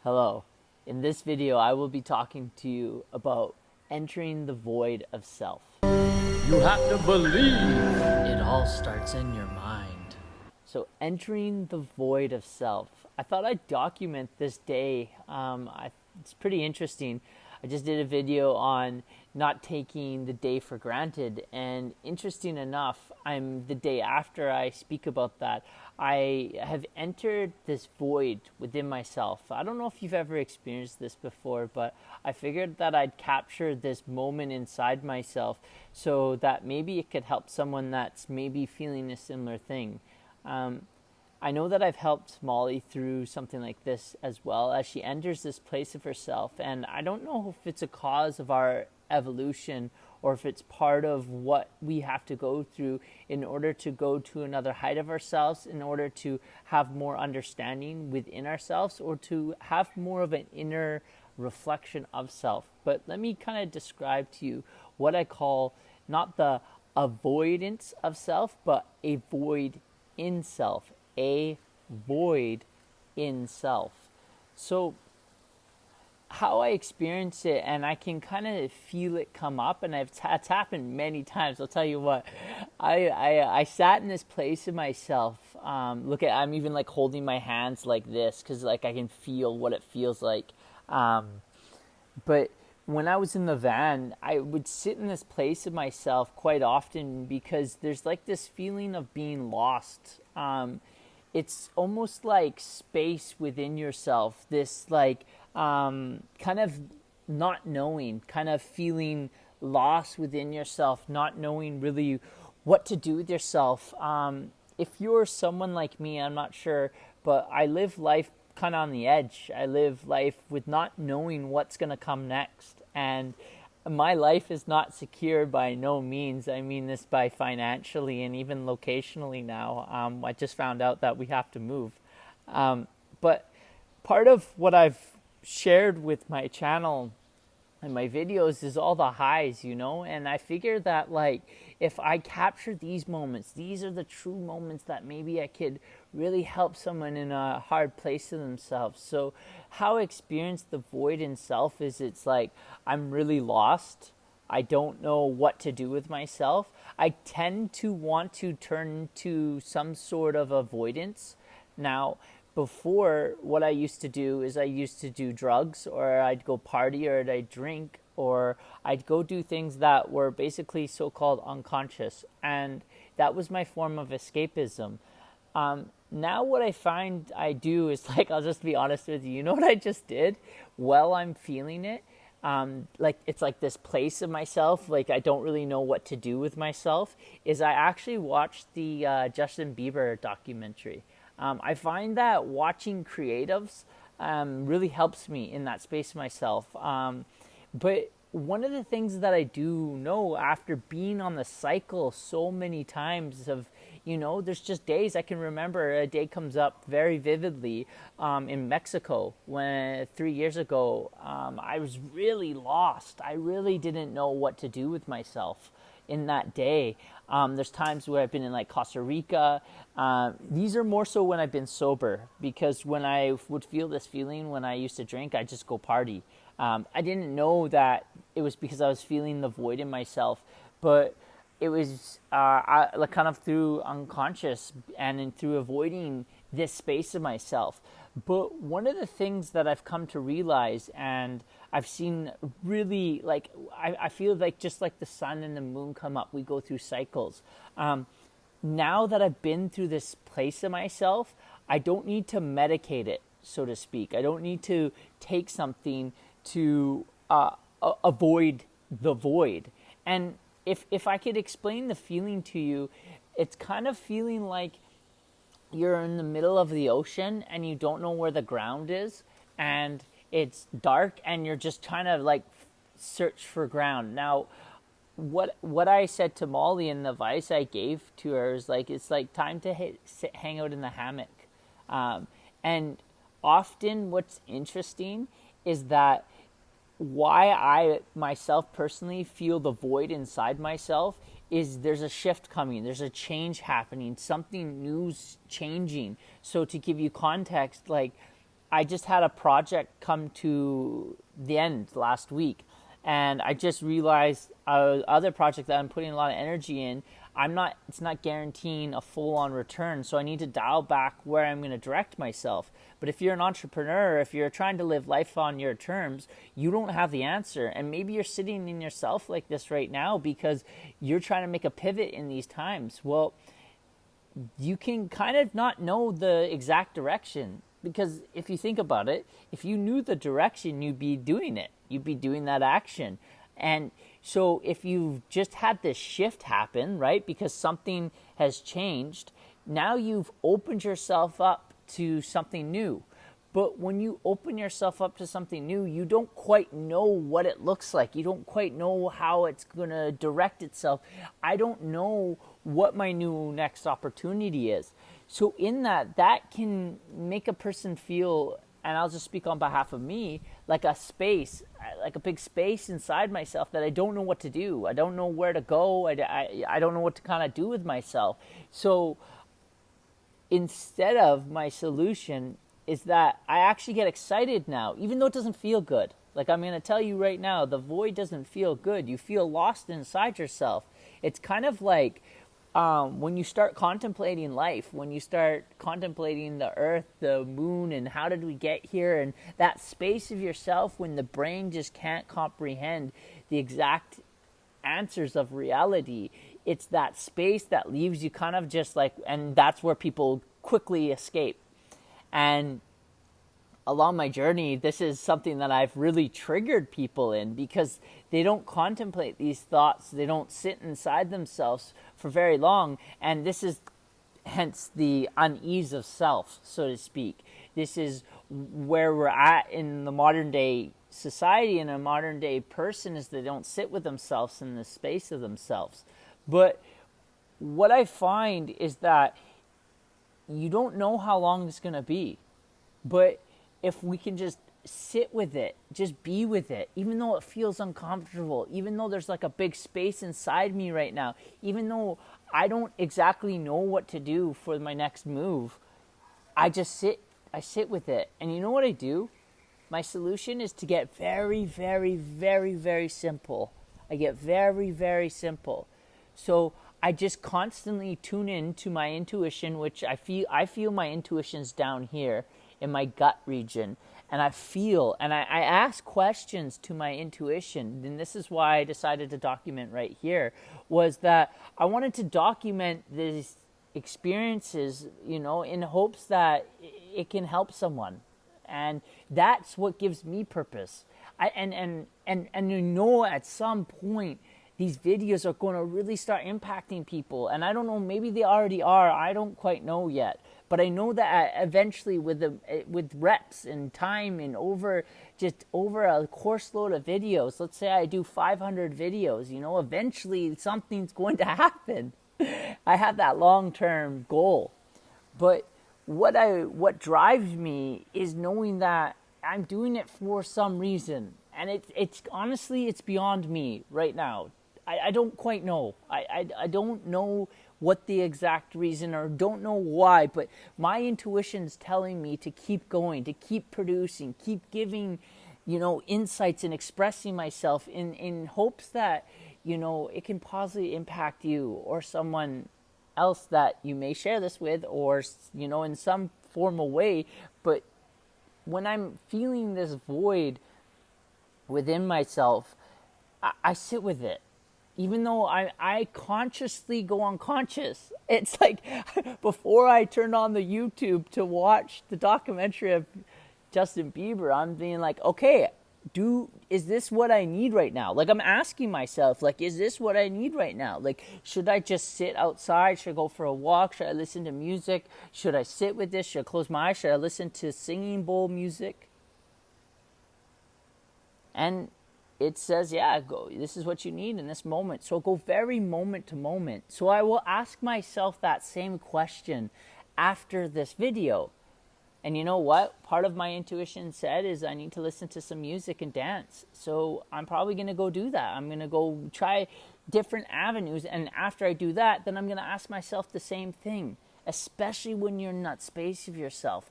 Hello. In this video, I will be talking to you about entering the void of self. You have to believe it all starts in your mind. So, entering the void of self. I thought I'd document this day. It's pretty interesting. I just did a video on not taking the day for granted, and interesting enough, I'm the day after I speak about that, I have entered this void within myself. I don't know if you've ever experienced this before, but I figured that I'd capture this moment inside myself so that maybe it could help someone that's maybe feeling a similar thing. I know that I've helped Molly through something like this as well, as she enters this place of herself. And I don't know if it's a cause of our evolution or if it's part of what we have to go through in order to go to another height of ourselves, in order to have more understanding within ourselves, or to have more of an inner reflection of self. But let me kind of describe to you what I call not the avoidance of self, but a void in self. A void in self. So how I experience it, and I can kind of feel it come up, and it's happened many times. I'll tell you what, I sat in this place of myself. I'm even like holding my hands like this because like I can feel what it feels like. But when I was in the van, I would sit in this place of myself quite often because there's like this feeling of being lost. It's almost like space within yourself, this like kind of not knowing, kind of feeling lost within yourself, not knowing really what to do with yourself. If you're someone like me, I'm not sure, but I live life kind of on the edge. I live life with not knowing what's going to come next. And my life is not secure by no means. I mean this by financially and even locationally now. I just found out that we have to move. But part of what I've shared with my channel and my videos is all the highs, and I figure that like if I capture these moments, these are the true moments that maybe I could really help someone in a hard place to themselves. So how I experience the void in self is it's like I'm really lost. I don't know what to do with myself. I tend to want to turn to some sort of avoidance. Now, before, what I used to do is I used to do drugs, or I'd go party, or I'd drink, or I'd go do things that were basically so-called unconscious. And that was my form of escapism. Now what I find I do is like, I'll just be honest with you. You know what I just did? While I'm feeling it, like it's like this place of myself, like I don't really know what to do with myself, is I actually watched the Justin Bieber documentary. I find that watching creatives really helps me in that space myself. But one of the things that I do know after being on the cycle so many times of, there's just days I can remember. A day comes up very vividly in Mexico when 3 years ago I was really lost. I really didn't know what to do with myself in that day. There's times where I've been in like Costa Rica. These are more so when I've been sober, because when I would feel this feeling when I used to drink, I just go party. I didn't know that it was because I was feeling the void in myself, but it was like kind of through unconscious and through avoiding this space of myself. But one of the things that I've come to realize, and I've seen really, like, I feel like just like the sun and the moon come up, we go through cycles. Now that I've been through this place of myself, I don't need to medicate it, so to speak. I don't need to take something to avoid the void. And if I could explain the feeling to you, it's kind of feeling like you're in the middle of the ocean and you don't know where the ground is, and it's dark and you're just trying to like search for ground. Now, what I said to Molly and the advice I gave to her is like, it's like time to hang out in the hammock. And often what's interesting is that why I myself personally feel the void inside myself is there's a shift coming, there's a change happening, something new's changing. So to give you context, like I just had a project come to the end last week, and I just realized other project that I'm putting a lot of energy in, it's not guaranteeing a full-on return, so I need to dial back where I'm going to direct myself. But if you're an entrepreneur, if you're trying to live life on your terms, you don't have the answer. And maybe you're sitting in yourself like this right now because you're trying to make a pivot in these times. Well, you can kind of not know the exact direction, because if you think about it, if you knew the direction, you'd be doing it. You'd be doing that action. And so if you've just had this shift happen, right, because something has changed, now you've opened yourself up to something new. But when you open yourself up to something new, you don't quite know what it looks like. You don't quite know how it's going to direct itself. I don't know what my new next opportunity is. So in that can make a person feel, and I'll just speak on behalf of me, like a space, like a big space inside myself that I don't know what to do. I don't know where to go. I don't know what to kind of do with myself. So instead of my solution is that I actually get excited now, even though it doesn't feel good. Like I'm going to tell you right now, the void doesn't feel good. You feel lost inside yourself. It's kind of like when you start contemplating life, when you start contemplating the earth, the moon, and how did we get here, and that space of yourself when the brain just can't comprehend the exact answers of reality. It's that space that leaves you kind of just like, and that's where people quickly escape. And along my journey, this is something that I've really triggered people in, because they don't contemplate these thoughts. They don't sit inside themselves for very long. And this is hence the unease of self, so to speak. This is where we're at in the modern day society, and a modern day person, is they don't sit with themselves in the space of themselves. But what I find is that you don't know how long it's going to be. But if we can just sit with it, just be with it, even though it feels uncomfortable, even though there's like a big space inside me right now, even though I don't exactly know what to do for my next move, I sit with it. And you know what I do? My solution is to get very, very, very, very simple. I get very, very simple. So I just constantly tune in to my intuition, which I feel my intuition's down here in my gut region. And I feel, and I ask questions to my intuition. And this is why I decided to document right here, was that I wanted to document these experiences, in hopes that it can help someone. And that's what gives me purpose. And at some point, these videos are going to really start impacting people. And I don't know, maybe they already are. I don't quite know yet. But I know that eventually with reps and time and over a course load of videos, let's say I do 500 videos, eventually something's going to happen. I have that long-term goal. But what drives me is knowing that I'm doing it for some reason. And it's honestly, it's beyond me right now. I don't quite know. I don't know what the exact reason, or don't know why, but my intuition's telling me to keep going, to keep producing, keep giving, insights and expressing myself in hopes that, it can positively impact you or someone else that you may share this with, or, in some formal way. But when I'm feeling this void within myself, I sit with it. Even though I consciously go unconscious. It's like before I turned on the YouTube to watch the documentary of Justin Bieber, I'm being like, okay, is this what I need right now? Like, I'm asking myself, like, is this what I need right now? Like, should I just sit outside? Should I go for a walk? Should I listen to music? Should I sit with this? Should I close my eyes? Should I listen to singing bowl music? And it says, go. This is what you need in this moment. So go very moment to moment. So I will ask myself that same question after this video. And you know what? Part of my intuition said is I need to listen to some music and dance. So I'm probably going to go do that. I'm going to go try different avenues. And after I do that, then I'm going to ask myself the same thing, especially when you're in that space of yourself.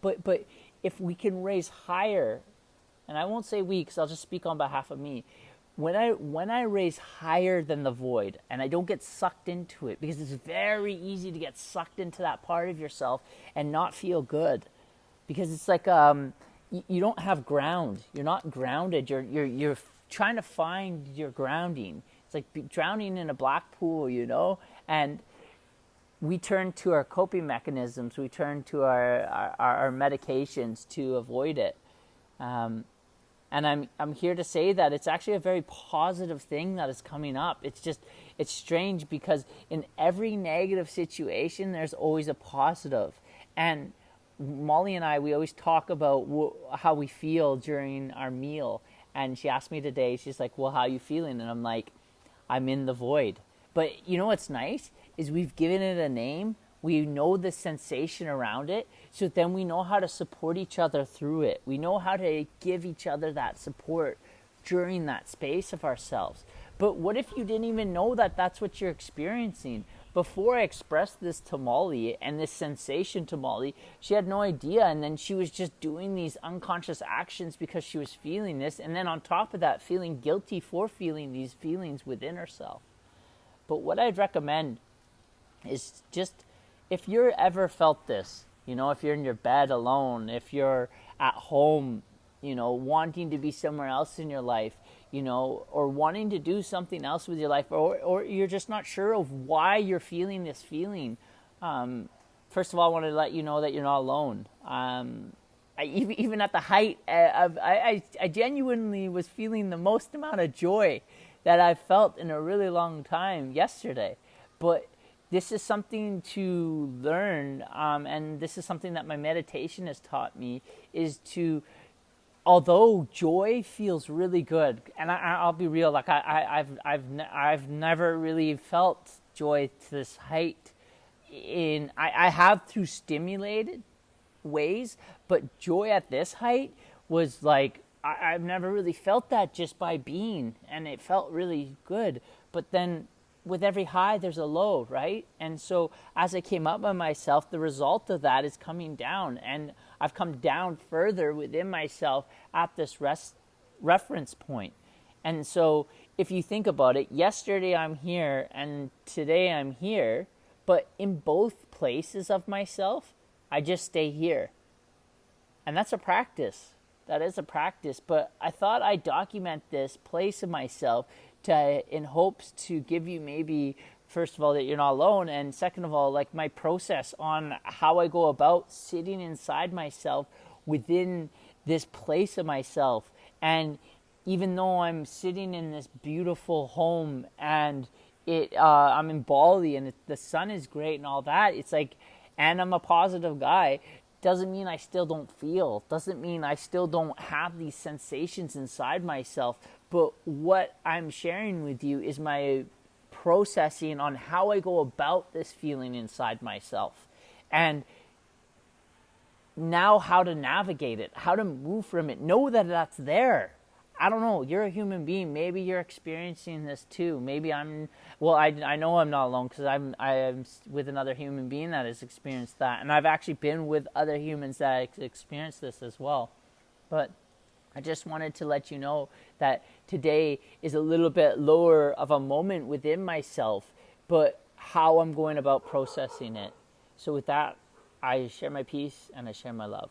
But if we can raise higher, and I won't say we because I'll just speak on behalf of me. When I raise higher than the void and I don't get sucked into it, because it's very easy to get sucked into that part of yourself and not feel good, because it's like you don't have ground. You're not grounded. You're trying to find your grounding. It's like drowning in a black pool, and we turn to our coping mechanisms. We turn to our medications to avoid it. And I'm here to say that it's actually a very positive thing that is coming up. It's strange because in every negative situation, there's always a positive. And Molly and I, we always talk about how we feel during our meal. And she asked me today, she's like, well, how are you feeling? And I'm like, I'm in the void. But you know what's nice is we've given it a name. We know the sensation around it, so then we know how to support each other through it. We know how to give each other that support during that space of ourselves. But what if you didn't even know that that's what you're experiencing? Before I expressed this to Molly and this sensation to Molly, she had no idea, and then she was just doing these unconscious actions because she was feeling this, and then on top of that, feeling guilty for feeling these feelings within herself. But what I'd recommend is just, if you're ever felt this, if you're in your bed alone, if you're at home, wanting to be somewhere else in your life, or wanting to do something else with your life, or you're just not sure of why you're feeling this feeling, first of all, I want to let you know that you're not alone. Even at the height of, I genuinely was feeling the most amount of joy that I've felt in a really long time yesterday. But this is something to learn, and this is something that my meditation has taught me, is to, although joy feels really good, and I'll be real, like I've never really felt joy to this height. I have through stimulated ways, but joy at this height was like, I've never really felt that just by being, and it felt really good. But then with every high, there's a low, right? And so as I came up by myself, the result of that is coming down. And I've come down further within myself at this reference point. And so if you think about it, yesterday I'm here and today I'm here, but in both places of myself, I just stay here. And that's a practice. That is a practice. But I thought I'd document this place of myself in hopes to give you, maybe, first of all, that you're not alone, and second of all, like my process on how I go about sitting inside myself within this place of myself. And even though I'm sitting in this beautiful home and I'm in Bali and the sun is great and all that, it's like, and I'm a positive guy, doesn't mean I still don't feel, doesn't mean I still don't have these sensations inside myself. But what I'm sharing with you is my processing on how I go about this feeling inside myself. And now how to navigate it, how to move from it, know that that's there. I don't know, you're a human being. Maybe you're experiencing this too. Maybe I know I'm not alone because I'm with another human being that has experienced that. And I've actually been with other humans that experienced this as well. But I just wanted to let you know that today is a little bit lower of a moment within myself, but how I'm going about processing it. So with that, I share my peace and I share my love.